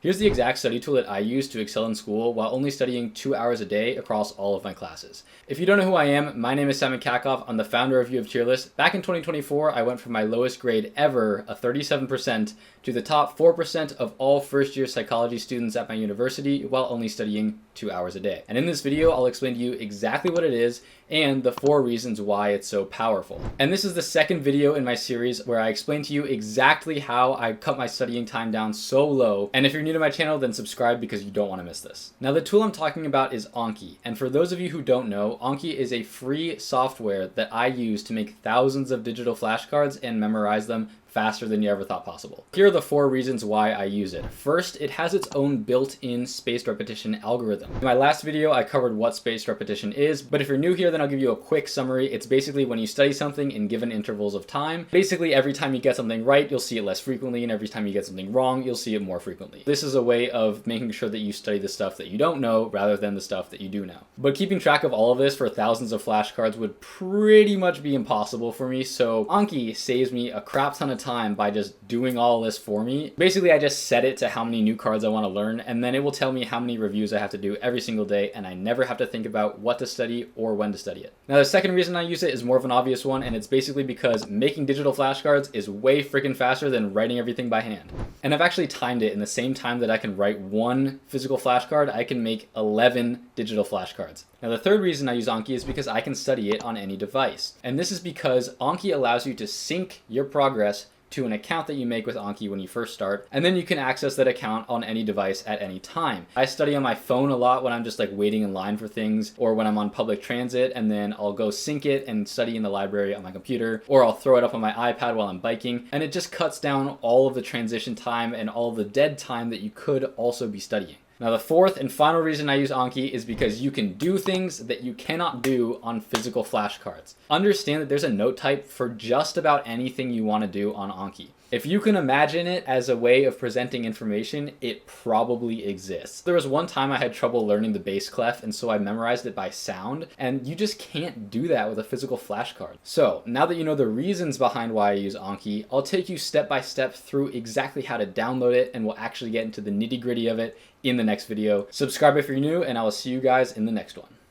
Here's the exact study tool that I use to excel in school while only studying 2 hours a day across all of my classes. If you don't know who I am, my name is Katkov. I'm the founder of UofTearless. Back in 2024, I went from my lowest grade ever, a 37%, to the top 4% of all first-year psychology students at my university while only studying 2 hours a day. And in this video, I'll explain to you exactly what it is and the 4 reasons why it's so powerful. And this is the second video in my series where I explain to you exactly how I cut my studying time down so low. And if you're new to my channel, then subscribe because you don't want to miss this. Now, the tool I'm talking about is Anki. And for those of you who don't know, Anki is a free software that I use to make thousands of digital flashcards and memorize them faster than you ever thought possible. Here are the 4 reasons why I use it. First, it has its own built-in spaced repetition algorithm. In my last video, I covered what spaced repetition is, but if you're new here, then I'll give you a quick summary. It's basically when you study something in given intervals of time. Basically, every time you get something right, you'll see it less frequently, and every time you get something wrong, you'll see it more frequently. This is a way of making sure that you study the stuff that you don't know rather than the stuff that you do know. But keeping track of all of this for thousands of flashcards would pretty much be impossible for me, so Anki saves me a crap ton of time by just doing all this for me. Basically, I just set it to how many new cards I want to learn, and then it will tell me how many reviews I have to do every single day, and I never have to think about what to study or when to study it. Now, the second reason I use it is more of an obvious one, and it's basically because making digital flashcards is way freaking faster than writing everything by hand. And I've actually timed it. In the same time that I can write 1 physical flashcard, I can make 11 digital flashcards. Now, the third reason I use Anki is because I can study it on any device. And this is because Anki allows you to sync your progress to an account that you make with Anki when you first start, and then you can access that account on any device at any time. I study on my phone a lot when I'm just like waiting in line for things, or when I'm on public transit, and then I'll go sync it and study in the library on my computer, or I'll throw it up on my iPad while I'm biking, and it just cuts down all of the transition time and all of the dead time that you could also be studying. Now, the fourth and final reason I use Anki is because you can do things that you cannot do on physical flashcards. Understand that there's a note type for just about anything you want to do on Anki. If you can imagine it as a way of presenting information, it probably exists. There was one time I had trouble learning the bass clef, and so I memorized it by sound, and you just can't do that with a physical flashcard. So now that you know the reasons behind why I use Anki, I'll take you step by step through exactly how to download it, and we'll actually get into the nitty-gritty of it in the next video. Subscribe if you're new, and I will see you guys in the next one.